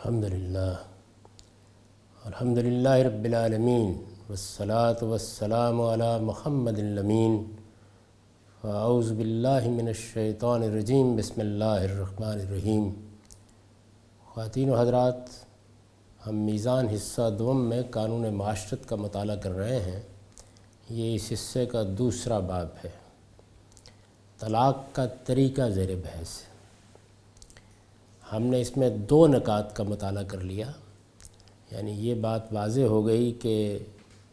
الحمدللہ رب العالمین والصلاة والسلام علی محمد الامین اعوذ باللہ من الشیطان الرجیم بسم اللہ الرحمن الرحیم۔ خواتین و حضرات، ہم میزان حصہ دوم میں قانون معاشرت کا مطالعہ کر رہے ہیں۔ یہ اس حصے کا دوسرا باب ہے۔ طلاق کا طریقہ زیر بحث۔ ہم نے اس میں دو نکات کا مطالعہ کر لیا، یعنی یہ بات واضح ہو گئی کہ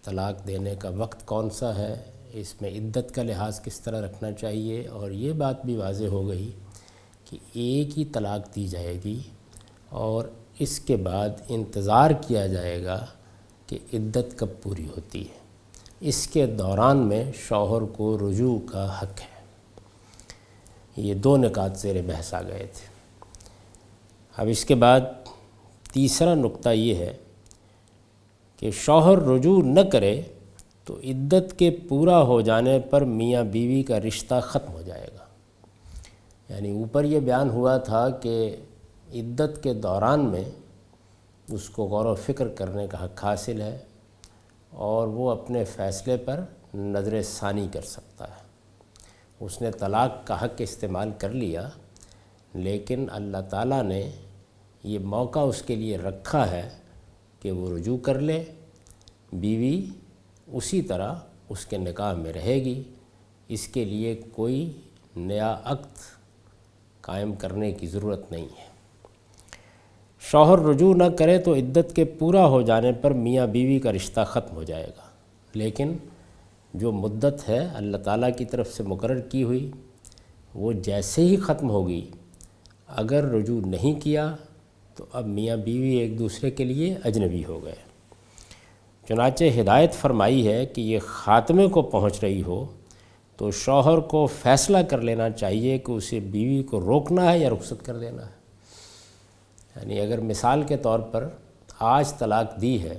طلاق دینے کا وقت کون سا ہے، اس میں عدت کا لحاظ کس طرح رکھنا چاہیے، اور یہ بات بھی واضح ہو گئی کہ ایک ہی طلاق دی جائے گی اور اس کے بعد انتظار کیا جائے گا کہ عدت کب پوری ہوتی ہے۔ اس کے دوران میں شوہر کو رجوع کا حق ہے۔ یہ دو نکات زیر بحث آ گئے تھے۔ اب اس کے بعد تیسرا نقطہ یہ ہے کہ شوہر رجوع نہ کرے تو عدت کے پورا ہو جانے پر میاں بیوی کا رشتہ ختم ہو جائے گا۔ یعنی اوپر یہ بیان ہوا تھا کہ عدت کے دوران میں اس کو غور و فکر کرنے کا حق حاصل ہے اور وہ اپنے فیصلے پر نظر ثانی کر سکتا ہے۔ اس نے طلاق کا حق استعمال کر لیا، لیکن اللہ تعالیٰ نے یہ موقع اس کے لیے رکھا ہے کہ وہ رجوع کر لے، بیوی اسی طرح اس کے نکاح میں رہے گی، اس کے لیے کوئی نیا عقد قائم کرنے کی ضرورت نہیں ہے۔ شوہر رجوع نہ کرے تو عدت کے پورا ہو جانے پر میاں بیوی کا رشتہ ختم ہو جائے گا، لیکن جو مدت ہے اللہ تعالیٰ کی طرف سے مقرر کی ہوئی وہ جیسے ہی ختم ہوگی، اگر رجوع نہیں کیا تو اب میاں بیوی ایک دوسرے کے لیے اجنبی ہو گئے۔ چنانچہ ہدایت فرمائی ہے کہ یہ خاتمے کو پہنچ رہی ہو تو شوہر کو فیصلہ کر لینا چاہیے کہ اسے بیوی کو روکنا ہے یا رخصت کر دینا ہے۔ یعنی اگر مثال کے طور پر آج طلاق دی ہے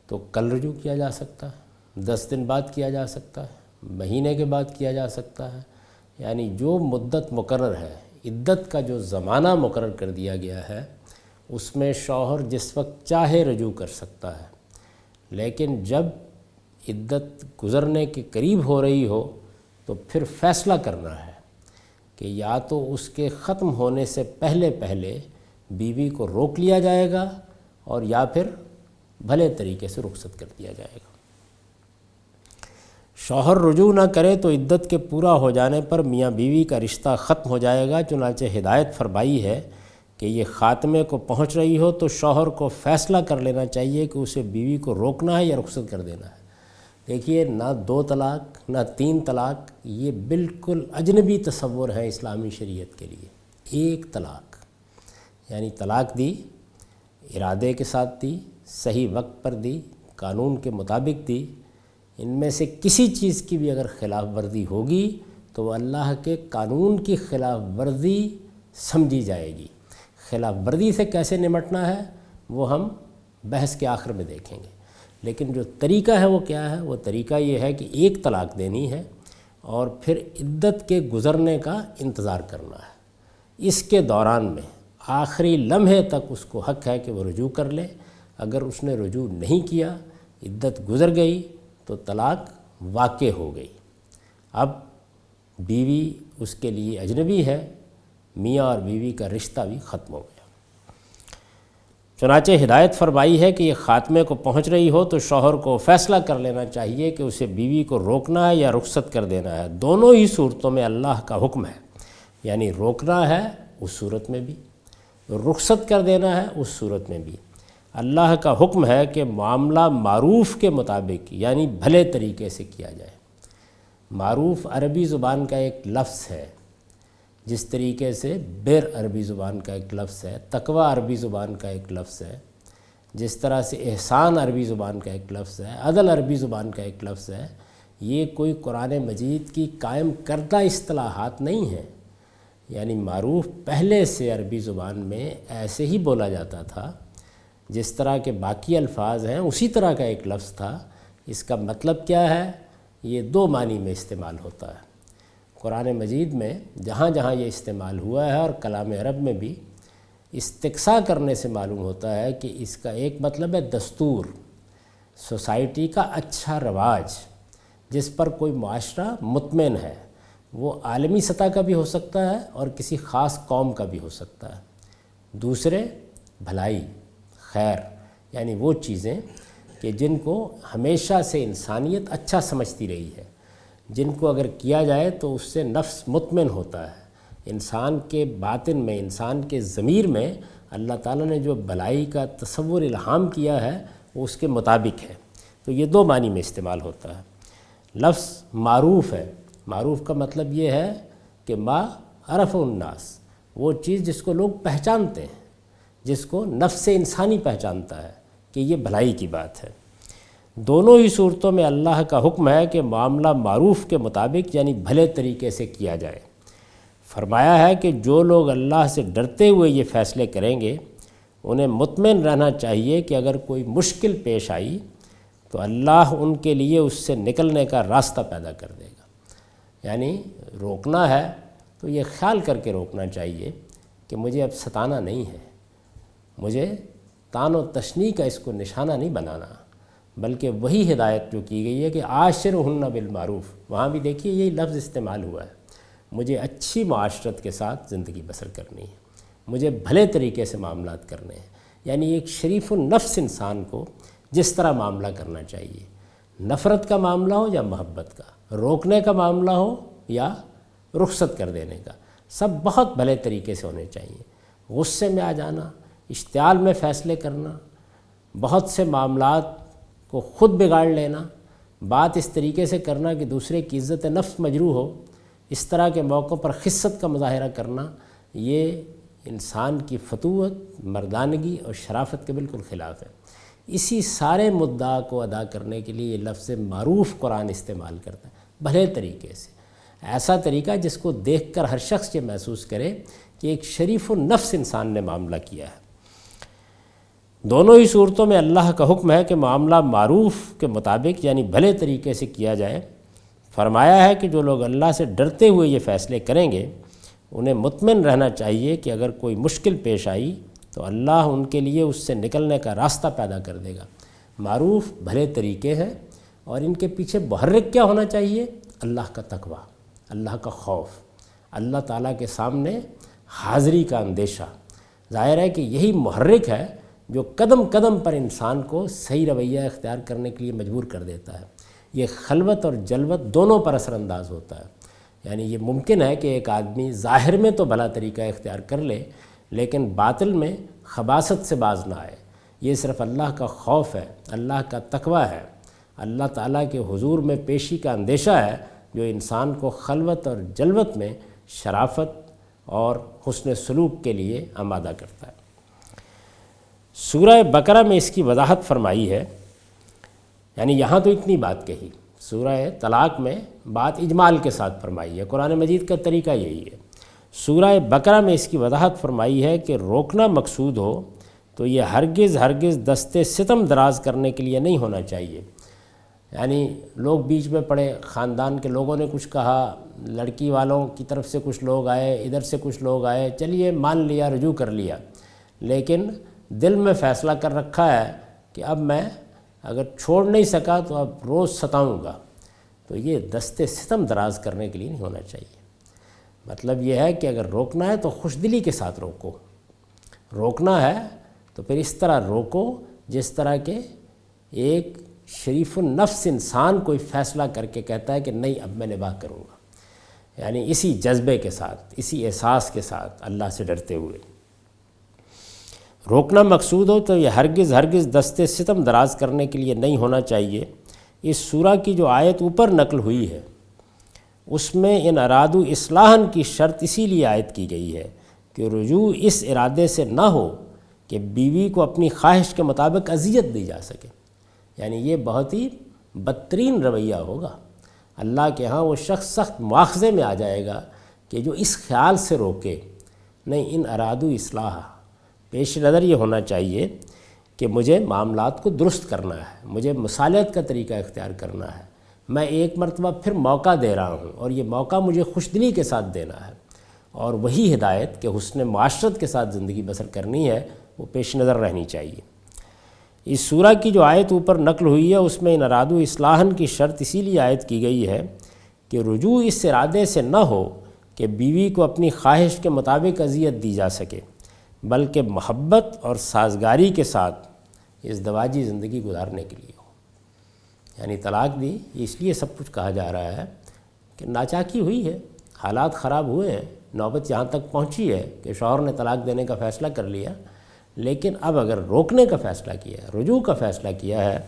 تو کل رجوع کیا جا سکتا ہے، 10 دن بعد کیا جا سکتا ہے، مہینے کے بعد کیا جا سکتا ہے۔ یعنی جو مدت مقرر ہے، عدت کا جو زمانہ مقرر کر دیا گیا ہے، اس میں شوہر جس وقت چاہے رجوع کر سکتا ہے، لیکن جب عدت گزرنے کے قریب ہو رہی ہو تو پھر فیصلہ کرنا ہے کہ یا تو اس کے ختم ہونے سے پہلے بیوی کو روک لیا جائے گا اور یا پھر بھلے طریقے سے رخصت کر دیا جائے گا۔ شوہر رجوع نہ کرے تو عدت کے پورا ہو جانے پر میاں بیوی کا رشتہ ختم ہو جائے گا۔ چنانچہ ہدایت فرمائی ہے کہ یہ خاتمے کو پہنچ رہی ہو تو شوہر کو فیصلہ کر لینا چاہیے کہ اسے بیوی کو روکنا ہے یا رخصت کر دینا ہے۔ دیکھیے، نہ 2 طلاق نہ 3 طلاق، یہ بالکل اجنبی تصور ہے اسلامی شریعت کے لیے۔ ایک طلاق، یعنی طلاق دی، ارادے کے ساتھ دی، صحیح وقت پر دی، قانون کے مطابق دی۔ ان میں سے کسی چیز کی بھی اگر خلاف ورزی ہوگی تو وہ اللہ کے قانون کی خلاف ورزی سمجھی جائے گی۔ خلاف ورزی سے کیسے نمٹنا ہے وہ ہم بحث کے آخر میں دیکھیں گے، لیکن جو طریقہ ہے وہ کیا ہے؟ وہ طریقہ یہ ہے کہ ایک طلاق دینی ہے اور پھر عدت کے گزرنے کا انتظار کرنا ہے۔ اس کے دوران میں آخری لمحے تک اس کو حق ہے کہ وہ رجوع کر لے۔ اگر اس نے رجوع نہیں کیا، عدت گزر گئی تو طلاق واقع ہو گئی۔ اب بیوی اس کے لیے اجنبی ہے، میاں اور بیوی کا رشتہ بھی ختم ہو گیا۔ چنانچہ ہدایت فرمائی ہے کہ یہ خاتمے کو پہنچ رہی ہو تو شوہر کو فیصلہ کر لینا چاہیے کہ اسے بیوی کو روکنا ہے یا رخصت کر دینا ہے۔ دونوں ہی صورتوں میں اللہ کا حکم ہے، یعنی روکنا ہے اس صورت میں بھی، رخصت کر دینا ہے اس صورت میں بھی۔ اللہ کا حکم ہے کہ معاملہ معروف کے مطابق، یعنی بھلے طریقے سے کیا جائے۔ معروف عربی زبان کا ایک لفظ ہے، جس طریقے سے بر عربی زبان کا ایک لفظ ہے، تقوی عربی زبان کا ایک لفظ ہے، جس طرح سے احسان عربی زبان کا ایک لفظ ہے، عدل عربی زبان کا ایک لفظ ہے۔ یہ کوئی قرآن مجید کی قائم کردہ اصطلاحات نہیں ہیں۔ یعنی معروف پہلے سے عربی زبان میں ایسے ہی بولا جاتا تھا، جس طرح کے باقی الفاظ ہیں اسی طرح کا ایک لفظ تھا۔ اس کا مطلب کیا ہے؟ یہ 2 معنی میں استعمال ہوتا ہے۔ قرآن مجید میں جہاں جہاں یہ استعمال ہوا ہے اور کلام عرب میں بھی استقصاء کرنے سے معلوم ہوتا ہے کہ اس کا ایک مطلب ہے دستور، سوسائٹی کا اچھا رواج جس پر کوئی معاشرہ مطمئن ہے، وہ عالمی سطح کا بھی ہو سکتا ہے اور کسی خاص قوم کا بھی ہو سکتا ہے۔ دوسرے بھلائی، خیر، یعنی وہ چیزیں کہ جن کو ہمیشہ سے انسانیت اچھا سمجھتی رہی ہے، جن کو اگر کیا جائے تو اس سے نفس مطمئن ہوتا ہے۔ انسان کے باطن میں، انسان کے ضمیر میں اللہ تعالیٰ نے جو بھلائی کا تصور الہام کیا ہے وہ اس کے مطابق ہے۔ تو یہ دو معنی میں استعمال ہوتا ہے۔ لفظ معروف ہے، معروف کا مطلب یہ ہے کہ ما عرف الناس، وہ چیز جس کو لوگ پہچانتے ہیں، جس کو نفس انسانی پہچانتا ہے کہ یہ بھلائی کی بات ہے۔ دونوں ہی صورتوں میں اللہ کا حکم ہے کہ معاملہ معروف کے مطابق یعنی بھلے طریقے سے کیا جائے۔ فرمایا ہے کہ جو لوگ اللہ سے ڈرتے ہوئے یہ فیصلے کریں گے انہیں مطمئن رہنا چاہیے کہ اگر کوئی مشکل پیش آئی تو اللہ ان کے لیے اس سے نکلنے کا راستہ پیدا کر دے گا۔ یعنی روکنا ہے تو یہ خیال کر کے روکنا چاہیے کہ مجھے اب ستانا نہیں ہے، مجھے تان و تشنیع کا اس کو نشانہ نہیں بنانا، بلکہ وہی ہدایت جو کی گئی ہے کہ عاشرہن بالمعروف، وہاں بھی دیکھیے یہی لفظ استعمال ہوا ہے، مجھے اچھی معاشرت کے ساتھ زندگی بسر کرنی ہے، مجھے بھلے طریقے سے معاملات کرنے ہیں۔ یعنی ایک شریف النفس انسان کو جس طرح معاملہ کرنا چاہیے، نفرت کا معاملہ ہو یا محبت کا، روکنے کا معاملہ ہو یا رخصت کر دینے کا، سب بہت بھلے طریقے سے ہونے چاہیے۔ غصے میں آ جانا، اشتعال میں فیصلے کرنا، بہت سے معاملات کو خود بگاڑ لینا، بات اس طریقے سے کرنا کہ دوسرے کی عزت نفس مجروح ہو، اس طرح کے موقعوں پر خست کا مظاہرہ کرنا، یہ انسان کی فتوت، مردانگی اور شرافت کے بالکل خلاف ہے۔ اسی سارے مدعا کو ادا کرنے کے لیے یہ لفظ معروف قرآن استعمال کرتا ہے، بھلے طریقے سے، ایسا طریقہ جس کو دیکھ کر ہر شخص یہ محسوس کرے کہ ایک شریف النفس انسان نے معاملہ کیا ہے۔ دونوں ہی صورتوں میں اللہ کا حکم ہے کہ معاملہ معروف کے مطابق یعنی بھلے طریقے سے کیا جائے۔ فرمایا ہے کہ جو لوگ اللہ سے ڈرتے ہوئے یہ فیصلے کریں گے انہیں مطمئن رہنا چاہیے کہ اگر کوئی مشکل پیش آئی تو اللہ ان کے لیے اس سے نکلنے کا راستہ پیدا کر دے گا۔ معروف بھلے طریقے ہیں اور ان کے پیچھے محرک کیا ہونا چاہیے؟ اللہ کا تقوی، اللہ کا خوف، اللہ تعالیٰ کے سامنے حاضری کا اندیشہ۔ ظاہر ہے کہ یہی محرک ہے جو قدم قدم پر انسان کو صحیح رویہ اختیار کرنے کے لیے مجبور کر دیتا ہے۔ یہ خلوت اور جلوت دونوں پر اثر انداز ہوتا ہے۔ یعنی یہ ممکن ہے کہ ایک آدمی ظاہر میں تو بھلا طریقہ اختیار کر لے لیکن باطل میں خباثت سے باز نہ آئے۔ یہ صرف اللہ کا خوف ہے، اللہ کا تقوی ہے، اللہ تعالیٰ کے حضور میں پیشی کا اندیشہ ہے جو انسان کو خلوت اور جلوت میں شرافت اور حسن سلوک کے لیے آمادہ کرتا ہے۔ سورہ بقرہ میں اس کی وضاحت فرمائی ہے، یعنی یہاں تو اتنی بات کہی، سورہ طلاق میں بات اجمال کے ساتھ فرمائی ہے۔ قرآن مجید کا طریقہ یہی ہے۔ سورہ بقرہ میں اس کی وضاحت فرمائی ہے کہ روکنا مقصود ہو تو یہ ہرگز دست ستم دراز کرنے کے لیے نہیں ہونا چاہیے۔ یعنی لوگ بیچ میں پڑے، خاندان کے لوگوں نے کچھ کہا، لڑکی والوں کی طرف سے کچھ لوگ آئے، ادھر سے کچھ لوگ آئے، چلیے مان لیا، رجوع کر لیا، لیکن دل میں فیصلہ کر رکھا ہے کہ اب میں اگر چھوڑ نہیں سکا تو اب روز ستاؤں گا، تو یہ دست ستم دراز کرنے کے لیے نہیں ہونا چاہیے۔ مطلب یہ ہے کہ اگر روکنا ہے تو خوش دلی کے ساتھ روکو، روکنا ہے تو پھر اس طرح روکو جس طرح کہ ایک شریف النفس انسان کوئی فیصلہ کر کے کہتا ہے کہ نہیں اب میں نباہ کروں گا، یعنی اسی جذبے کے ساتھ، اسی احساس کے ساتھ اللہ سے ڈرتے ہوئے روکنا مقصود ہو تو یہ ہرگز دست ستم دراز کرنے کے لیے نہیں ہونا چاہیے۔ اس سورہ کی جو آیت اوپر نقل ہوئی ہے اس میں ان ارادو اصلاحاً کی شرط اسی لیے عائد کی گئی ہے کہ رجوع اس ارادے سے نہ ہو کہ بیوی کو اپنی خواہش کے مطابق اذیت دی جا سکے، یعنی یہ بہت ہی بدترین رویہ ہوگا۔ اللہ کے ہاں وہ شخص سخت مواخذے میں آ جائے گا کہ جو اس خیال سے روکے، نہیں، ان ارادو اصلاح، پیش نظر یہ ہونا چاہیے کہ مجھے معاملات کو درست کرنا ہے، مجھے مصالحت کا طریقہ اختیار کرنا ہے، میں ایک مرتبہ پھر موقع دے رہا ہوں اور یہ موقع مجھے خوش دلی کے ساتھ دینا ہے، اور وہی ہدایت کہ حسن معاشرت کے ساتھ زندگی بسر کرنی ہے وہ پیش نظر رہنی چاہیے۔ اس سورہ کی جو آیت اوپر نقل ہوئی ہے اس میں ان ارادو اصلاحاً کی شرط اسی لیے عائد کی گئی ہے کہ رجوع اس ارادے سے نہ ہو کہ بیوی کو اپنی خواہش کے مطابق اذیت دی جا سکے، بلکہ محبت اور سازگاری کے ساتھ ازدواجی زندگی گزارنے کے لیے ہو۔ یعنی طلاق دی اس لیے سب کچھ کہا جا رہا ہے کہ ناچاکی ہوئی ہے، حالات خراب ہوئے ہیں، نوبت یہاں تک پہنچی ہے کہ شوہر نے طلاق دینے کا فیصلہ کر لیا، لیکن اب اگر روکنے کا فیصلہ کیا ہے، رجوع کا فیصلہ کیا ہے،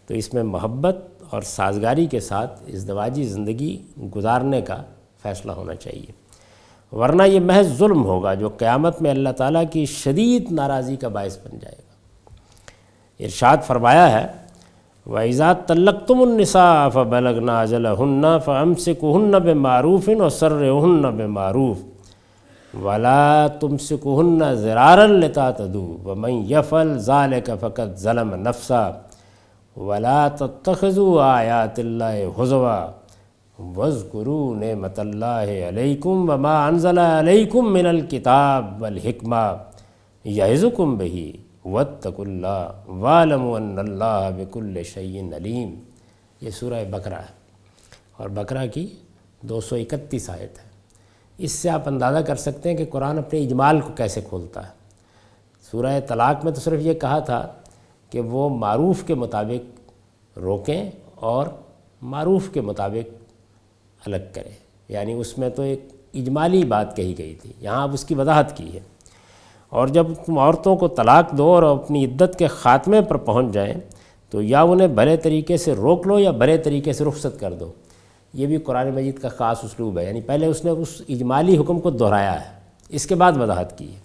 تو اس میں محبت اور سازگاری کے ساتھ ازدواجی زندگی گزارنے کا فیصلہ ہونا چاہیے، ورنہ یہ محض ظلم ہوگا جو قیامت میں اللہ تعالیٰ کی شدید ناراضی کا باعث بن جائے گا۔ ارشاد فرمایا ہے وَإِذَا طَلَّقْتُمُ النِّسَاءَ فَبَلَغْنَ أَجَلَهُنَّ فَأَمْسِكُوهُنَّ بِمَعْرُوفٍ وَسَرِّحُوهُنَّ بِمَعْرُوفٍ وَلَا تُمْسِكُوهُنَّ ضِرَارًا لِتَعْتَدُوا وَمَنْ يَفْعَلْ ذَلِكَ فَقَدْ ظَلَمَ نَفْسَهُ وَلَا تَتَّخِذُوا آيَاتِ اللَّهِ هُزُوًا وَاذْكُرُوا نِعْمَةَ اللَّهِ عَلَيْكُمْ وَمَا أَنزَلَ عَلَيْكُمْ مِنَ الْكِتَابِ وَالْحِكْمَةِ يَعِظُكُمْ بِهِ وَاتَّقُوا اللَّهَ وَاعْلَمُوا أَنَّ اللَّهَ بِكُلِّ شَيْءٍ عَلِيمٌ۔ یہ سورہ بقرہ ہے اور بقرہ کی 231 آیت ہے۔ اس سے آپ اندازہ کر سکتے ہیں کہ قرآن اپنے اجمال کو کیسے کھولتا ہے۔ سورہ طلاق میں تو صرف یہ کہا تھا کہ وہ معروف کے مطابق روکیں اور معروف کے مطابق الگ کریں، یعنی اس میں تو ایک اجمالی بات کہی گئی تھی، یہاں اب اس کی وضاحت کی ہے۔ اور جب تم عورتوں کو طلاق دو اور اپنی عدت کے خاتمے پر پہنچ جائیں تو یا انہیں بھلے طریقے سے روک لو یا بھلے طریقے سے رخصت کر دو۔ یہ بھی قرآن مجید کا خاص اسلوب ہے، یعنی پہلے اس نے اس اجمالی حکم کو دہرایا ہے، اس کے بعد وضاحت کی ہے۔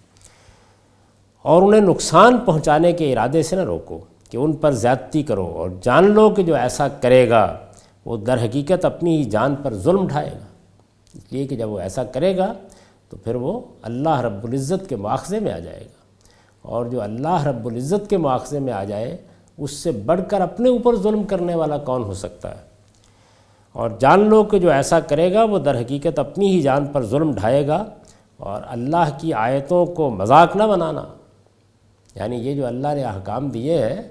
اور انہیں نقصان پہنچانے کے ارادے سے نہ روکو کہ ان پر زیادتی کرو، اور جان لو کہ جو ایسا کرے گا وہ در حقیقت اپنی ہی جان پر ظلم اٹھائے گا، اس لیے کہ جب وہ ایسا کرے گا تو پھر وہ اللہ رب العزت کے مواخذے میں آ جائے گا، اور جو اللہ رب العزت کے مواخذے میں آ جائے اس سے بڑھ کر اپنے اوپر ظلم کرنے والا کون ہو سکتا ہے۔ اور جان لو کہ جو ایسا کرے گا وہ در حقیقت اپنی ہی جان پر ظلم ڈھائے گا، اور اللہ کی آیتوں کو مذاق نہ بنانا، یعنی یہ جو اللہ نے احکام دیے ہیں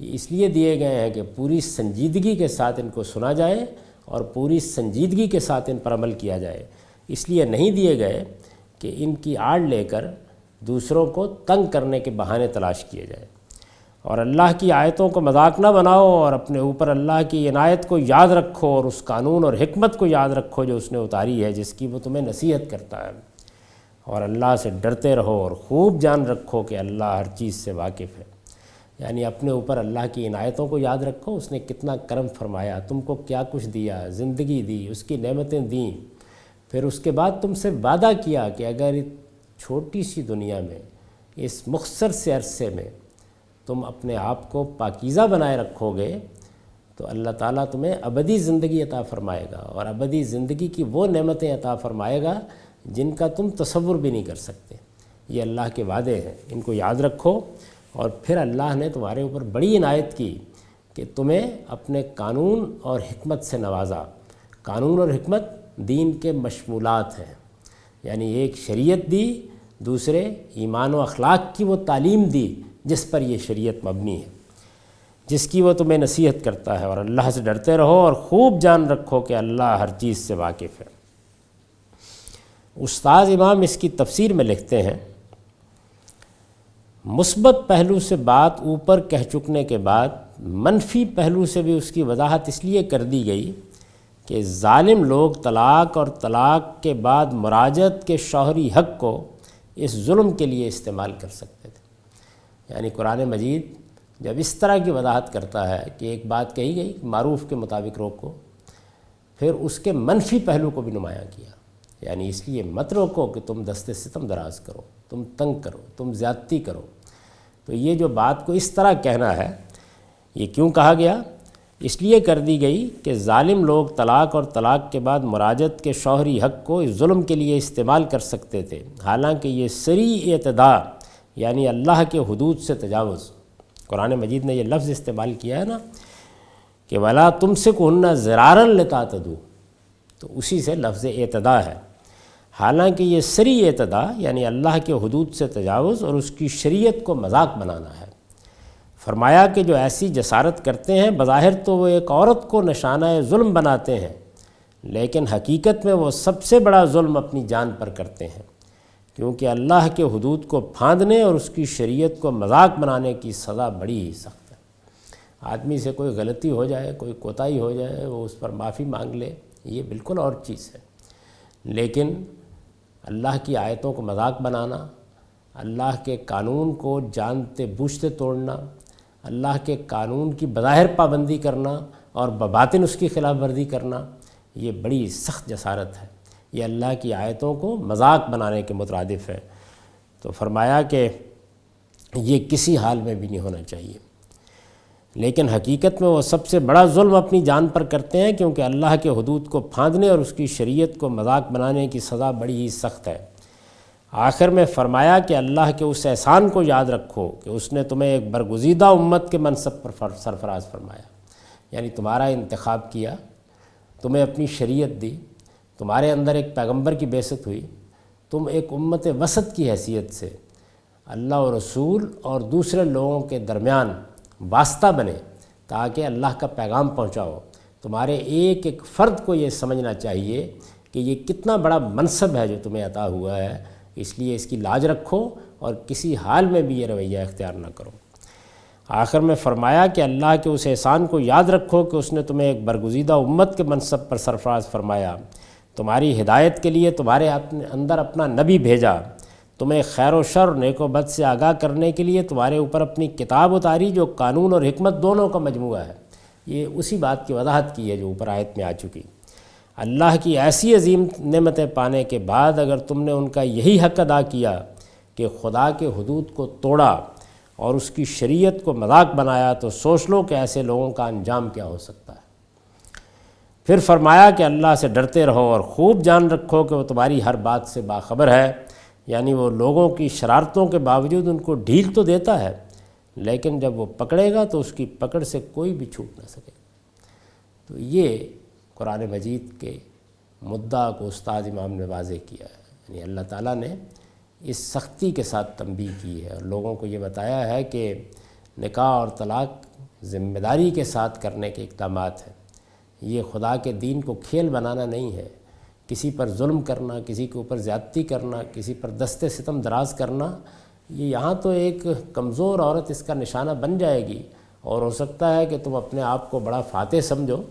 یہ اس لیے دیے گئے ہیں کہ پوری سنجیدگی کے ساتھ ان کو سنا جائے اور پوری سنجیدگی کے ساتھ ان پر عمل کیا جائے، اس لیے نہیں دیے گئے کہ ان کی آڑ لے کر دوسروں کو تنگ کرنے کے بہانے تلاش کیے جائے۔ اور اللہ کی آیتوں کو مذاق نہ بناؤ اور اپنے اوپر اللہ کی عنایت کو یاد رکھو اور اس قانون اور حکمت کو یاد رکھو جو اس نے اتاری ہے، جس کی وہ تمہیں نصیحت کرتا ہے، اور اللہ سے ڈرتے رہو اور خوب جان رکھو کہ اللہ ہر چیز سے واقف ہے۔ یعنی اپنے اوپر اللہ کی عنایتوں کو یاد رکھو، اس نے کتنا کرم فرمایا، تم کو کیا کچھ دیا، زندگی دی، اس کی نعمتیں دیں، پھر اس کے بعد تم سے وعدہ کیا کہ اگر چھوٹی سی دنیا میں اس مختصر سے عرصے میں تم اپنے آپ کو پاکیزہ بنائے رکھو گے تو اللہ تعالیٰ تمہیں ابدی زندگی عطا فرمائے گا، اور ابدی زندگی کی وہ نعمتیں عطا فرمائے گا جن کا تم تصور بھی نہیں کر سکتے۔ یہ اللہ کے وعدے ہیں، ان کو یاد رکھو۔ اور پھر اللہ نے تمہارے اوپر بڑی عنایت کی کہ تمہیں اپنے قانون اور حکمت سے نوازا۔ قانون اور حکمت دین کے مشمولات ہیں، یعنی ایک شریعت دی، دوسرے ایمان و اخلاق کی وہ تعلیم دی جس پر یہ شریعت مبنی ہے، جس کی وہ تمہیں نصیحت کرتا ہے۔ اور اللہ سے ڈرتے رہو اور خوب جان رکھو کہ اللہ ہر چیز سے واقف ہے۔ استاذ امام اس کی تفسیر میں لکھتے ہیں مثبت پہلو سے بات اوپر کہہ چکنے کے بعد منفی پہلو سے بھی اس کی وضاحت اس لیے کر دی گئی کہ ظالم لوگ طلاق اور طلاق کے بعد مراجعت کے شوہری حق کو اس ظلم کے لیے استعمال کر سکتے تھے۔ یعنی قرآن مجید جب اس طرح کی وضاحت کرتا ہے کہ ایک بات کہی گئی معروف کے مطابق روکو، پھر اس کے منفی پہلو کو بھی نمایاں کیا، یعنی اس لیے مت روکو کہ تم دست ستم دراز کرو، تم تنگ کرو، تم زیادتی کرو۔ تو یہ جو بات کو اس طرح کہنا ہے، یہ کیوں کہا گیا؟ اس لیے کر دی گئی کہ ظالم لوگ طلاق اور طلاق کے بعد مراجعت کے شوہری حق کو اس ظلم کے لیے استعمال کر سکتے تھے، حالانکہ یہ صریح اعتداء یعنی اللہ کے حدود سے تجاوز۔ قرآن مجید نے یہ لفظ استعمال کیا ہے نا کہ وَلَا تُمْسِكُوهُنَّ ضِرَارًا لِتَعْتَدُوا، تو اسی سے لفظ اعتداء ہے۔ حالانکہ یہ سری اعتدا یعنی اللہ کے حدود سے تجاوز اور اس کی شریعت کو مذاق بنانا ہے۔ فرمایا کہ جو ایسی جسارت کرتے ہیں بظاہر تو وہ ایک عورت کو نشانہ ظلم بناتے ہیں، لیکن حقیقت میں وہ سب سے بڑا ظلم اپنی جان پر کرتے ہیں، کیونکہ اللہ کے حدود کو پھاندنے اور اس کی شریعت کو مذاق بنانے کی سزا بڑی ہی سخت ہے۔ آدمی سے کوئی غلطی ہو جائے، کوئی کوتاہی ہو جائے، وہ اس پر معافی مانگ لے، یہ بالکل اور چیز ہے، لیکن اللہ کی آیتوں کو مذاق بنانا، اللہ کے قانون کو جانتے بوجھتے توڑنا، اللہ کے قانون کی بظاہر پابندی کرنا اور بباطن اس کی خلاف ورزی کرنا، یہ بڑی سخت جسارت ہے۔ یہ اللہ کی آیتوں کو مذاق بنانے کے مترادف ہے۔ تو فرمایا کہ یہ کسی حال میں بھی نہیں ہونا چاہیے، لیکن حقیقت میں وہ سب سے بڑا ظلم اپنی جان پر کرتے ہیں، کیونکہ اللہ کے حدود کو پھاندنے اور اس کی شریعت کو مذاق بنانے کی سزا بڑی ہی سخت ہے۔ آخر میں فرمایا کہ اللہ کے اس احسان کو یاد رکھو کہ اس نے تمہیں ایک برگزیدہ امت کے منصب پر سرفراز فرمایا، یعنی تمہارا انتخاب کیا، تمہیں اپنی شریعت دی، تمہارے اندر ایک پیغمبر کی بعثت ہوئی، تم ایک امت وسط کی حیثیت سے اللہ و رسول اور دوسرے لوگوں کے درمیان واسطہ بنے تاکہ اللہ کا پیغام پہنچاؤ۔ تمہارے ایک ایک فرد کو یہ سمجھنا چاہیے کہ یہ کتنا بڑا منصب ہے جو تمہیں عطا ہوا ہے، اس لیے اس کی لاج رکھو اور کسی حال میں بھی یہ رویہ اختیار نہ کرو۔ آخر میں فرمایا کہ اللہ کے اس احسان کو یاد رکھو کہ اس نے تمہیں ایک برگزیدہ امت کے منصب پر سرفراز فرمایا، تمہاری ہدایت کے لیے تمہارے اندر اپنا نبی بھیجا، تمہیں خیر و شر، نیک و بد سے آگاہ کرنے کے لیے تمہارے اوپر اپنی کتاب اتاری جو قانون اور حکمت دونوں کا مجموعہ ہے۔ یہ اسی بات کی وضاحت کی ہے جو اوپر آیت میں آ چکی۔ اللہ کی ایسی عظیم نعمتیں پانے کے بعد اگر تم نے ان کا یہی حق ادا کیا کہ خدا کے حدود کو توڑا اور اس کی شریعت کو مذاق بنایا، تو سوچ لو کہ ایسے لوگوں کا انجام کیا ہو سکتا ہے۔ پھر فرمایا کہ اللہ سے ڈرتے رہو اور خوب جان رکھو کہ وہ تمہاری ہر بات سے باخبر ہے، یعنی وہ لوگوں کی شرارتوں کے باوجود ان کو ڈھیل تو دیتا ہے، لیکن جب وہ پکڑے گا تو اس کی پکڑ سے کوئی بھی چھوٹ نہ سکے۔ تو یہ قرآن مجید کے مدعا کو استاد امام نے واضح کیا ہے، یعنی اللہ تعالیٰ نے اس سختی کے ساتھ تنبیہ کی ہے اور لوگوں کو یہ بتایا ہے کہ نکاح اور طلاق ذمہ داری کے ساتھ کرنے کے اقدامات ہیں۔ یہ خدا کے دین کو کھیل بنانا نہیں ہے، کسی پر ظلم کرنا، کسی کے اوپر زیادتی کرنا، کسی پر دست ستم دراز کرنا، یہ یہاں تو ایک کمزور عورت اس کا نشانہ بن جائے گی، اور ہو سکتا ہے کہ تم اپنے آپ کو بڑا فاتح سمجھو،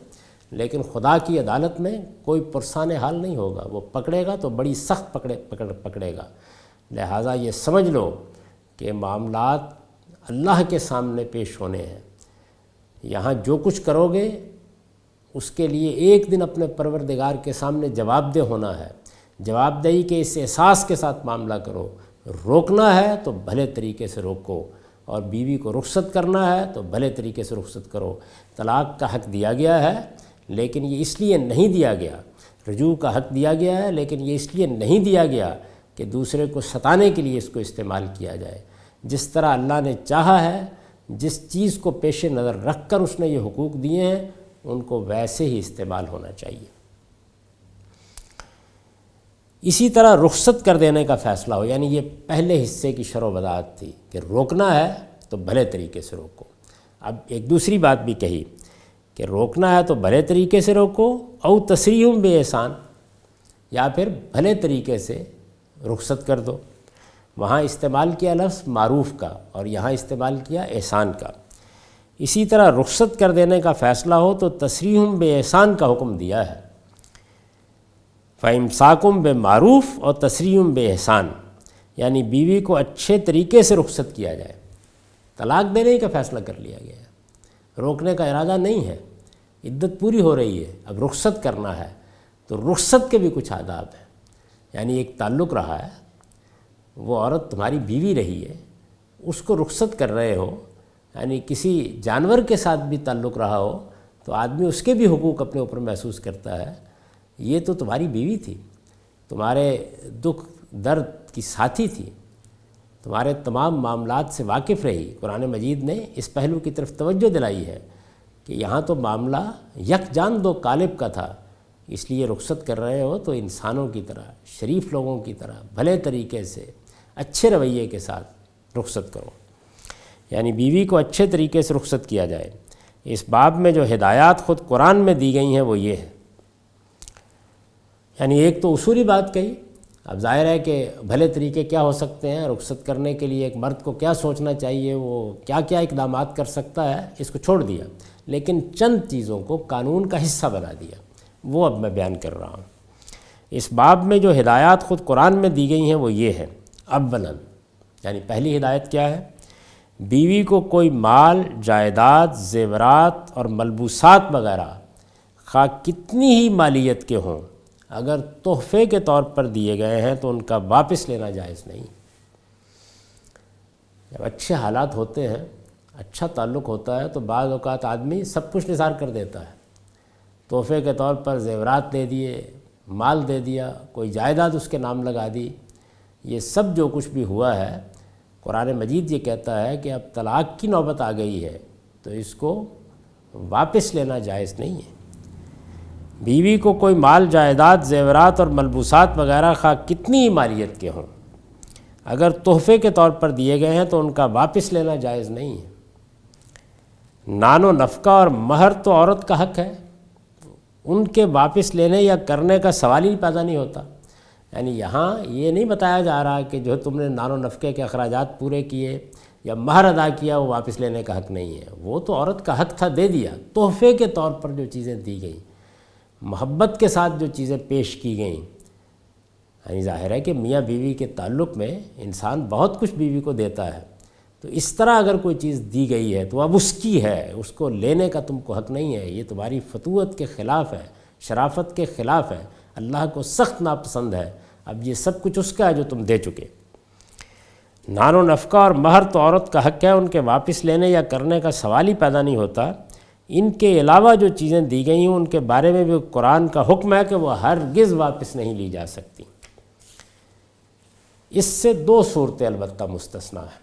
لیکن خدا کی عدالت میں کوئی پرسان حال نہیں ہوگا، وہ پکڑے گا تو بڑی سخت پکڑے گا۔ لہٰذا یہ سمجھ لو کہ معاملات اللہ کے سامنے پیش ہونے ہیں، یہاں جو کچھ کرو گے اس کے لیے ایک دن اپنے پروردگار کے سامنے جواب دہ ہونا ہے۔ جواب دہی کے اس احساس کے ساتھ معاملہ کرو، روکنا ہے تو بھلے طریقے سے روکو، اور بیوی کو رخصت کرنا ہے تو بھلے طریقے سے رخصت کرو۔ طلاق کا حق دیا گیا ہے، لیکن یہ اس لیے نہیں دیا گیا، رجوع کا حق دیا گیا ہے، لیکن یہ اس لیے نہیں دیا گیا کہ دوسرے کو ستانے کے لیے اس کو استعمال کیا جائے۔ جس طرح اللہ نے چاہا ہے، جس چیز کو پیش نظر رکھ کر اس نے یہ حقوق دیے ہیں، ان کو ویسے ہی استعمال ہونا چاہیے۔ اسی طرح رخصت کر دینے کا فیصلہ ہو، یعنی یہ پہلے حصے کی شرح و وضاحت تھی کہ روکنا ہے تو بھلے طریقے سے روکو۔ اب ایک دوسری بات بھی کہی کہ روکنا ہے تو بھلے طریقے سے روکو، او تسریح بے احسان، یا پھر بھلے طریقے سے رخصت کر دو۔ وہاں استعمال کیا لفظ معروف کا اور یہاں استعمال کیا احسان کا۔ اسی طرح رخصت کر دینے کا فیصلہ ہو تو تسریح بے احسان کا حکم دیا ہے، فَإِمْسَاكٌ بِمَعْرُوفٍ اور تسریح بے احسان، یعنی بیوی کو اچھے طریقے سے رخصت کیا جائے۔ طلاق دینے کا فیصلہ کر لیا گیا ہے، روکنے کا ارادہ نہیں ہے، عدت پوری ہو رہی ہے، اب رخصت کرنا ہے، تو رخصت کے بھی کچھ آداب ہیں۔ یعنی ایک تعلق رہا ہے، وہ عورت تمہاری بیوی رہی ہے، اس کو رخصت کر رہے ہو، یعنی کسی جانور کے ساتھ بھی تعلق رہا ہو تو آدمی اس کے بھی حقوق اپنے اوپر محسوس کرتا ہے۔ یہ تو تمہاری بیوی تھی، تمہارے دکھ درد کی ساتھی تھی، تمہارے تمام معاملات سے واقف رہی۔ قرآن مجید نے اس پہلو کی طرف توجہ دلائی ہے کہ یہاں تو معاملہ یک جان دو قالب کا تھا، اس لیے رخصت کر رہے ہو تو انسانوں کی طرح، شریف لوگوں کی طرح، بھلے طریقے سے، اچھے رویے کے ساتھ رخصت کرو، یعنی بیوی کو اچھے طریقے سے رخصت کیا جائے۔ اس باب میں جو ہدایات خود قرآن میں دی گئی ہیں وہ یہ ہے، یعنی ایک تو اصولی بات کہی، اب ظاہر ہے کہ بھلے طریقے کیا ہو سکتے ہیں، رخصت کرنے کے لیے ایک مرد کو کیا سوچنا چاہیے، وہ کیا کیا اقدامات کر سکتا ہے، اس کو چھوڑ دیا، لیکن چند چیزوں کو قانون کا حصہ بنا دیا، وہ اب میں بیان کر رہا ہوں۔ اس باب میں جو ہدایات خود قرآن میں دی گئی ہیں وہ یہ ہے، اولاً یعنی پہلی ہدایت کیا ہے، بیوی کو کوئی مال، جائیداد، زیورات اور ملبوسات وغیرہ خواہ کتنی ہی مالیت کے ہوں، اگر تحفے کے طور پر دیے گئے ہیں تو ان کا واپس لینا جائز نہیں۔ جب اچھے حالات ہوتے ہیں، اچھا تعلق ہوتا ہے، تو بعض اوقات آدمی سب کچھ نثار کر دیتا ہے، تحفے کے طور پر زیورات دے دیے، مال دے دیا، کوئی جائیداد اس کے نام لگا دی، یہ سب جو کچھ بھی ہوا ہے، قرآن مجید یہ کہتا ہے کہ اب طلاق کی نوبت آ گئی ہے تو اس کو واپس لینا جائز نہیں ہے۔ بیوی کو کوئی مال، جائیداد، زیورات اور ملبوسات وغیرہ خواہ کتنی ہی مالیت کے ہوں، اگر تحفے کے طور پر دیے گئے ہیں تو ان کا واپس لینا جائز نہیں ہے۔ نان و نفقہ اور مہر تو عورت کا حق ہے، ان کے واپس لینے یا کرنے کا سوال ہی پیدا نہیں ہوتا، یعنی یہاں یہ نہیں بتایا جا رہا کہ جو تم نے نان و نفقے کے اخراجات پورے کیے یا مہر ادا کیا وہ واپس لینے کا حق نہیں ہے، وہ تو عورت کا حق تھا، دے دیا۔ تحفے کے طور پر جو چیزیں دی گئیں، محبت کے ساتھ جو چیزیں پیش کی گئیں، یعنی ظاہر ہے کہ میاں بیوی کے تعلق میں انسان بہت کچھ بیوی کو دیتا ہے، تو اس طرح اگر کوئی چیز دی گئی ہے تو اب اس کی ہے، اس کو لینے کا تم کو حق نہیں ہے، یہ تمہاری فطوت کے خلاف ہے، شرافت کے خلاف ہے، اللہ کو سخت ناپسند ہے، اب یہ سب کچھ اس کا ہے جو تم دے چکے۔ نان و نفقہ اور مہر تو عورت کا حق ہے، ان کے واپس لینے یا کرنے کا سوال ہی پیدا نہیں ہوتا۔ ان کے علاوہ جو چیزیں دی گئی ہیں ان کے بارے میں بھی قرآن کا حکم ہے کہ وہ ہرگز واپس نہیں لی جا سکتی۔ اس سے دو صورتیں البتہ مستثنیٰ ہیں،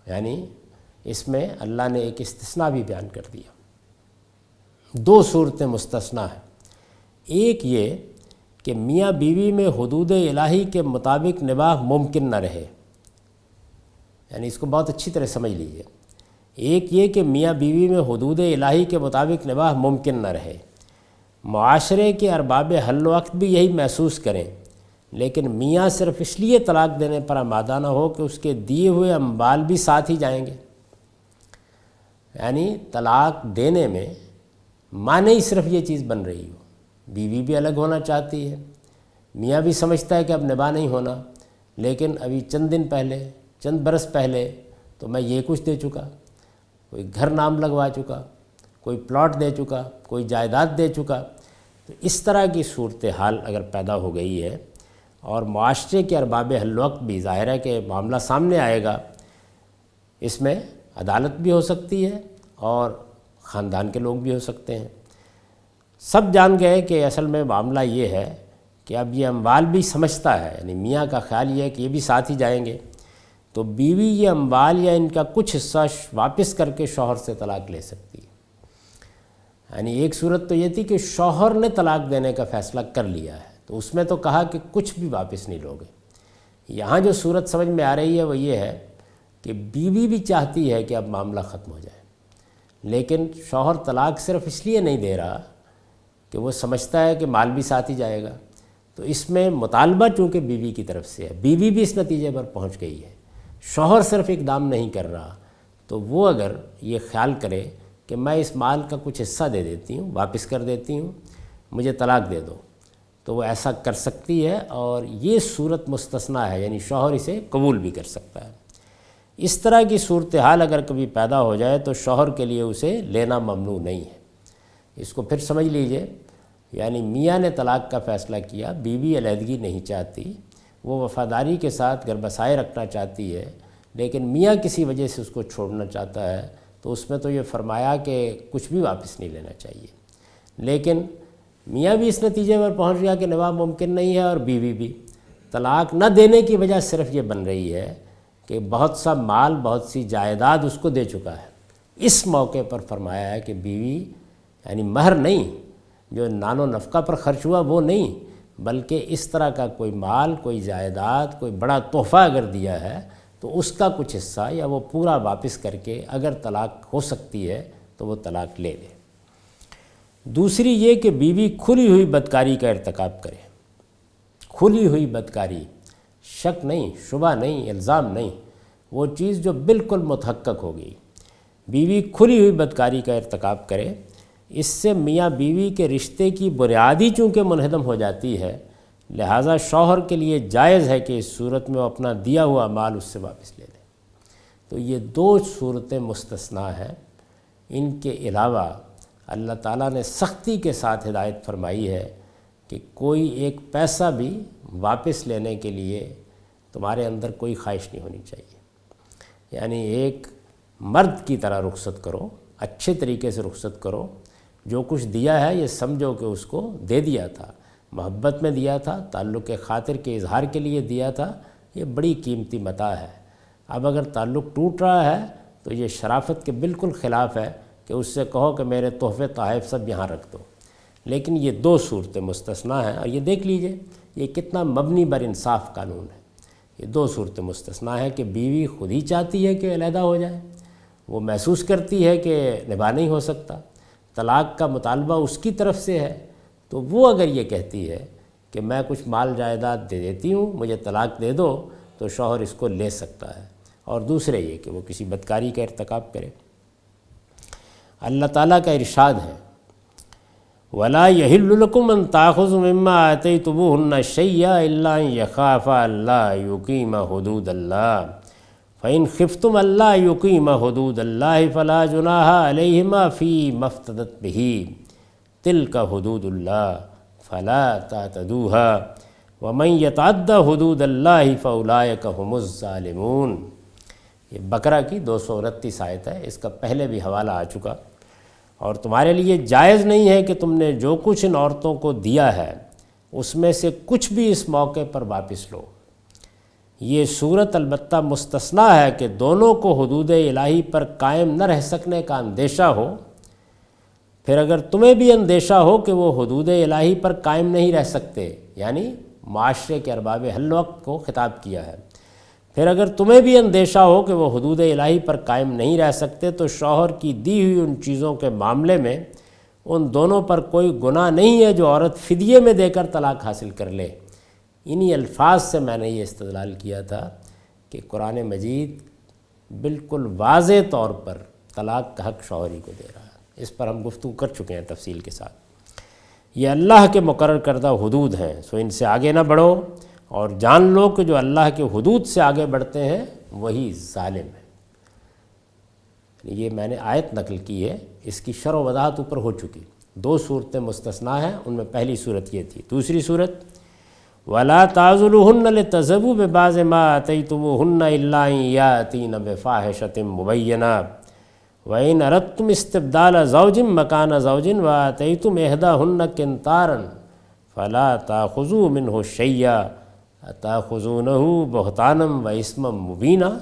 یعنی اس میں اللہ نے ایک استثناء بھی بیان کر دیا، دو صورتیں مستثنیٰ ہیں۔ ایک یہ کہ میاں بیوی میں حدود الہی کے مطابق نباہ ممکن نہ رہے، یعنی اس کو بہت اچھی طرح سمجھ لیجئے۔ ایک یہ کہ میاں بیوی میں حدود الہی کے مطابق نباہ ممکن نہ رہے، معاشرے کے ارباب حل و عقد بھی یہی محسوس کریں، لیکن میاں صرف اس لیے طلاق دینے پر آمادہ نہ ہو کہ اس کے دیے ہوئے اموال بھی ساتھ ہی جائیں گے، یعنی طلاق دینے میں معنی ہی صرف یہ چیز بن رہی ہو، بیوی بھی الگ ہونا چاہتی ہے، میاں بھی سمجھتا ہے کہ اب نباہ نہیں ہونا، لیکن ابھی چند دن پہلے، چند برس پہلے تو میں یہ کچھ دے چکا، کوئی گھر نام لگوا چکا، کوئی پلاٹ دے چکا، کوئی جائیداد دے چکا، تو اس طرح کی صورتحال اگر پیدا ہو گئی ہے اور معاشرے کے ارباب حل و عقد بھی ظاہر ہے کہ معاملہ سامنے آئے گا، اس میں عدالت بھی ہو سکتی ہے اور خاندان کے لوگ بھی ہو سکتے ہیں، سب جان گئے کہ اصل میں معاملہ یہ ہے کہ اب یہ اموال بھی سمجھتا ہے، یعنی میاں کا خیال یہ ہے کہ یہ بھی ساتھ ہی جائیں گے، تو بیوی یہ اموال یا ان کا کچھ حصہ واپس کر کے شوہر سے طلاق لے سکتی ہے۔ یعنی ایک صورت تو یہ تھی کہ شوہر نے طلاق دینے کا فیصلہ کر لیا ہے، تو اس میں تو کہا کہ کچھ بھی واپس نہیں لوگے۔ یہاں جو صورت سمجھ میں آ رہی ہے وہ یہ ہے کہ بیوی بھی چاہتی ہے کہ اب معاملہ ختم ہو جائے، لیکن شوہر طلاق صرف اس لیے نہیں دے رہا کہ وہ سمجھتا ہے کہ مال بھی ساتھ ہی جائے گا، تو اس میں مطالبہ چونکہ بیوی کی طرف سے ہے، بیوی بھی اس نتیجے پر پہنچ گئی ہے، شوہر صرف اقدام نہیں کر رہا، تو وہ اگر یہ خیال کرے کہ میں اس مال کا کچھ حصہ دے دیتی ہوں، واپس کر دیتی ہوں، مجھے طلاق دے دو، تو وہ ایسا کر سکتی ہے، اور یہ صورت مستثنیٰ ہے، یعنی شوہر اسے قبول بھی کر سکتا ہے۔ اس طرح کی صورتحال اگر کبھی پیدا ہو جائے تو شوہر کے لیے اسے لینا ممنوع نہیں ہے۔ اس کو پھر سمجھ لیجئے، یعنی میاں نے طلاق کا فیصلہ کیا، بیوی علیحدگی نہیں چاہتی، وہ وفاداری کے ساتھ گھر بسائے رکھنا چاہتی ہے، لیکن میاں کسی وجہ سے اس کو چھوڑنا چاہتا ہے، تو اس میں تو یہ فرمایا کہ کچھ بھی واپس نہیں لینا چاہیے، لیکن میاں بھی اس نتیجے پر پہنچ گیا کہ نباہ ممکن نہیں ہے، اور بیوی بھی طلاق نہ دینے کی وجہ صرف یہ بن رہی ہے کہ بہت سا مال، بہت سی جائیداد اس کو دے چکا ہے۔ اس موقع پر فرمایا ہے کہ بیوی، یعنی مہر نہیں، جو نان و نفقہ پر خرچ ہوا وہ نہیں، بلکہ اس طرح کا کوئی مال، کوئی جائیداد، کوئی بڑا تحفہ اگر دیا ہے تو اس کا کچھ حصہ یا وہ پورا واپس کر کے اگر طلاق ہو سکتی ہے تو وہ طلاق لے لے۔ دوسری یہ کہ بیوی کھلی ہوئی بدکاری کا ارتکاب کرے، کھلی ہوئی بدکاری، شک نہیں، شبہ نہیں، الزام نہیں، وہ چیز جو بالکل متحقق ہو گئی، بیوی کھلی ہوئی بدکاری کا ارتکاب کرے۔ اس سے میاں بیوی کے رشتے کی بنیادی چونکہ منہدم ہو جاتی ہے، لہٰذا شوہر کے لیے جائز ہے کہ اس صورت میں وہ اپنا دیا ہوا مال اس سے واپس لے لے۔ تو یہ دو صورتیں مستثنیٰ ہیں۔ ان کے علاوہ اللہ تعالیٰ نے سختی کے ساتھ ہدایت فرمائی ہے کہ کوئی ایک پیسہ بھی واپس لینے کے لیے تمہارے اندر کوئی خواہش نہیں ہونی چاہیے، یعنی ایک مرد کی طرح رخصت کرو، اچھے طریقے سے رخصت کرو، جو کچھ دیا ہے یہ سمجھو کہ اس کو دے دیا تھا، محبت میں دیا تھا، تعلق خاطر کے اظہار کے لیے دیا تھا، یہ بڑی قیمتی متاع ہے۔ اب اگر تعلق ٹوٹ رہا ہے تو یہ شرافت کے بالکل خلاف ہے کہ اس سے کہو کہ میرے تحفے تحائف سب یہاں رکھ دو۔ لیکن یہ دو صورتیں مستثنیٰ ہیں، اور یہ دیکھ لیجئے یہ کتنا مبنی بر انصاف قانون ہے۔ یہ دو صورتیں مستثنیٰ ہیں کہ بیوی خود ہی چاہتی ہے کہ علیحدہ ہو جائے، وہ محسوس کرتی ہے کہ نبھا نہیں ہو سکتا، طلاق کا مطالبہ اس کی طرف سے ہے، تو وہ اگر یہ کہتی ہے کہ میں کچھ مال جائیداد دے دیتی ہوں، مجھے طلاق دے دو، تو شوہر اس کو لے سکتا ہے۔ اور دوسرے یہ کہ وہ کسی بدکاری کا ارتکاب کرے۔ اللہ تعالیٰ کا ارشاد ہے وَلَا يَحِلُّ لَكُمْ أَن تَأْخُذُوا مِمَّا آتَيْتُمُوهُنَّ شَيْئًا إِلَّا أَن يَخَافَا أَلَّا يُقِيمَا حُدُودَ اللَّهِ فَإِنْ خِفْتُمْ أَلَّا يُقِيمَا حُدُودَ اللَّهِ فَلَا جُنَاحَ عَلَيْهِمَا فِيمَا افْتَدَتْ بِهِ تِلْكَ حُدُودُ اللَّهِ فَلَا تَعْتَدُوهَا وَمَن يَتَعَدَّ حُدُودَ اللَّهِ فَأُولَٰئِكَ هُمُ الظَّالِمُونَ۔ یہ بقرہ کی 229 آیت ہے، اس کا پہلے بھی حوالہ آ چکا۔ اور تمہارے لیے جائز نہیں ہے کہ تم نے جو کچھ ان عورتوں کو دیا ہے اس میں سے کچھ بھی اس موقع پر واپس لو۔ یہ صورت البتہ مستثنیٰ ہے کہ دونوں کو حدود الہی پر قائم نہ رہ سکنے کا اندیشہ ہو، پھر اگر تمہیں بھی اندیشہ ہو کہ وہ حدود الہی پر قائم نہیں رہ سکتے، یعنی معاشرے کے ارباب حل وقت کو خطاب کیا ہے، پھر اگر تمہیں بھی اندیشہ ہو کہ وہ حدود الہی پر قائم نہیں رہ سکتے، تو شوہر کی دی ہوئی ان چیزوں کے معاملے میں ان دونوں پر کوئی گناہ نہیں ہے جو عورت فدیے میں دے کر طلاق حاصل کر لے۔ انہی الفاظ سے میں نے یہ استدلال کیا تھا کہ قرآن مجید بالکل واضح طور پر طلاق کا حق شوہری کو دے رہا ہے۔ اس پر ہم گفتگو کر چکے ہیں تفصیل کے ساتھ۔ یہ اللہ کے مقرر کردہ حدود ہیں، سو ان سے آگے نہ بڑھو، اور جان لو کہ جو اللہ کے حدود سے آگے بڑھتے ہیں وہی ظالم ہے۔ یہ میں نے آیت نقل کی ہے، اس کی شرح و وضاحت اوپر ہو چکی۔ دو صورتیں مستثنیٰ ہیں، ان میں پہلی صورت یہ تھی۔ دوسری صورت وَلَا تَعْضُلُوهُنَّ لِتَذْهَبُوا بِبَعْضِ مَا آتَيْتُمُوهُنَّ إِلَّا أَن يَأْتِينَ بِفَاحِشَةٍ مُبَيِّنَةٍ وَإِنْ أَرَدتُّمْ اسْتِبْدَالَ زَوْجٍ مَكَانَ زَوْجٍ وَآتَيْتُمْ إِحْدَاهُنَّ قِنطَارًا فَلَا تَأْخُذُوا مِنْهُ شَيْئًا أَتَأْخُذُونَهُ بُهْتَانًا وَإِثْمًا مُبِينًا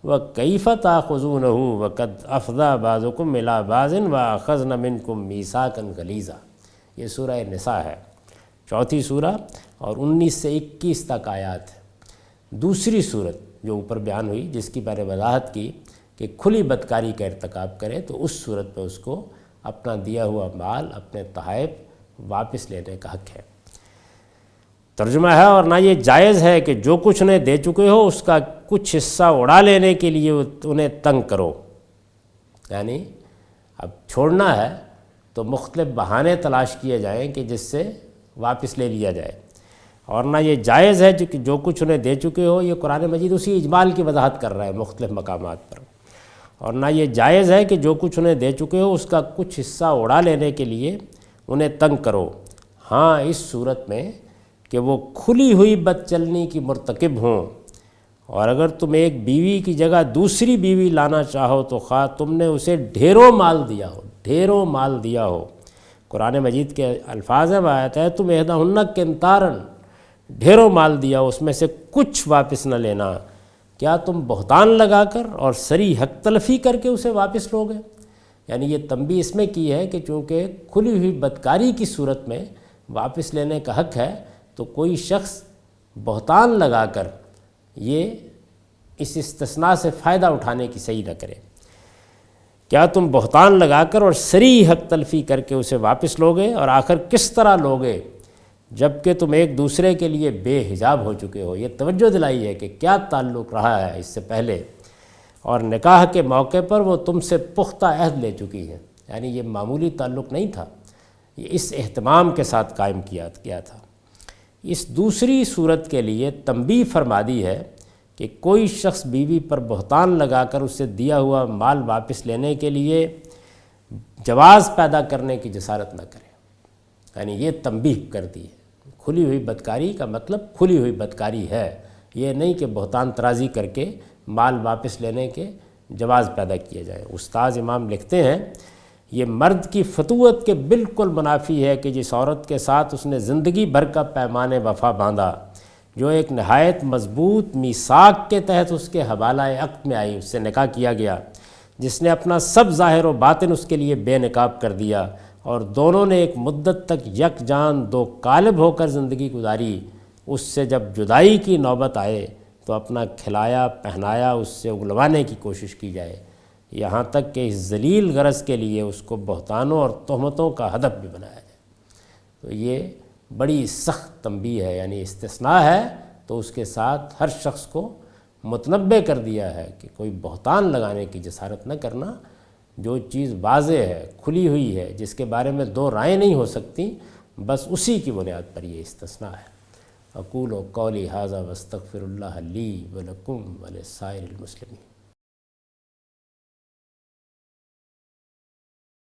وَكَيْفَ تَأْخُذُونَهُ وَقَدْ أَفْضَىٰ بَعْضُكُمْ إِلَىٰ بَعْضٍ وَأَخَذْنَ مِنْكُمْ مِيثَاقًا غَلِيظًا۔ یہ سورہ نساء ہے، چوتھی سورہ، اور 19 سے 21 تک آیات ہے۔ دوسری صورت جو اوپر بیان ہوئی، جس کی میں نے وضاحت کی کہ کھلی بدکاری کا ارتکاب کرے، تو اس صورت میں اس کو اپنا دیا ہوا مال، اپنے تحائف واپس لینے کا حق ہے۔ ترجمہ ہے اور نہ یہ جائز ہے کہ جو کچھ انہیں دے چکے ہو اس کا کچھ حصہ اڑا لینے کے لیے انہیں تنگ کرو، یعنی اب چھوڑنا ہے تو مختلف بہانے تلاش کیے جائیں کہ جس سے واپس لے لیا جائے۔ اور نہ یہ جائز ہے کہ جو کچھ انہیں دے چکے ہو، یہ قرآن مجید اسی اجمال کی وضاحت کر رہا ہے مختلف مقامات پر۔ اور نہ یہ جائز ہے کہ جو کچھ انہیں دے چکے ہو اس کا کچھ حصہ اڑا لینے کے لیے انہیں تنگ کرو، ہاں اس صورت میں کہ وہ کھلی ہوئی بد چلنی کی مرتکب ہوں۔ اور اگر تم ایک بیوی کی جگہ دوسری بیوی لانا چاہو تو خواہ تم نے اسے ڈھیروں مال دیا ہو، ڈھیروں مال دیا ہو۔ قرآن مجید کے الفاظ ہیں، آیت ہے تم احداہن قنطارن، ڈھیروں مال دیا ہو، اس میں سے کچھ واپس نہ لینا، کیا تم بہتان لگا کر اور سری حق تلفی کر کے اسے واپس لو گے؟ یعنی یہ تنبیہ اس میں کی ہے کہ چونکہ کھلی ہوئی بدکاری کی صورت میں واپس لینے کا حق ہے، تو کوئی شخص بہتان لگا کر یہ اس استثناء سے فائدہ اٹھانے کی صحیح نہ کرے۔ کیا تم بہتان لگا کر اور صریح حق تلفی کر کے اسے واپس لوگے، اور آخر کس طرح لوگے جب کہ تم ایک دوسرے کے لیے بے حجاب ہو چکے ہو۔ یہ توجہ دلائی ہے کہ کیا تعلق رہا ہے اس سے پہلے، اور نکاح کے موقع پر وہ تم سے پختہ عہد لے چکی ہیں، یعنی یہ معمولی تعلق نہیں تھا، یہ اس اہتمام کے ساتھ قائم کیا تھا۔ اس دوسری صورت کے لیے تنبیہ فرما دی ہے کہ کوئی شخص بیوی پر بہتان لگا کر اسے دیا ہوا مال واپس لینے کے لیے جواز پیدا کرنے کی جسارت نہ کرے، یعنی یہ تنبیہ کر دی ہے۔ کھلی ہوئی بدکاری کا مطلب کھلی ہوئی بدکاری ہے، یہ نہیں کہ بہتان ترازی کر کے مال واپس لینے کے جواز پیدا کیا جائے۔ استاذ امام لکھتے ہیں یہ مرد کی فتوت کے بالکل منافی ہے کہ جس عورت کے ساتھ اس نے زندگی بھر کا پیمان وفا باندھا، جو ایک نہایت مضبوط میثاق کے تحت اس کے حوالہ عقد میں آئی، اس سے نکاح کیا گیا، جس نے اپنا سب ظاہر و باطن اس کے لیے بے نقاب کر دیا، اور دونوں نے ایک مدت تک یک جان دو قالب ہو کر زندگی گزاری، اس سے جب جدائی کی نوبت آئے تو اپنا کھلایا پہنایا اس سے اگلوانے کی کوشش کی جائے، یہاں تک کہ اس ذلیل غرض کے لیے اس کو بہتانوں اور تہمتوں کا ہدف بھی بنایا جائے۔ تو یہ بڑی سخت تنبیہ ہے، یعنی استثناء ہے تو اس کے ساتھ ہر شخص کو متنبہ کر دیا ہے کہ کوئی بہتان لگانے کی جسارت نہ کرنا۔ جو چیز واضح ہے، کھلی ہوئی ہے، جس کے بارے میں دو رائیں نہیں ہو سکتی، بس اسی کی بنیاد پر یہ استثناء ہے۔ اقول قولی ھذا واستغفر اللہ لی ولکم ولسائر المسلمین۔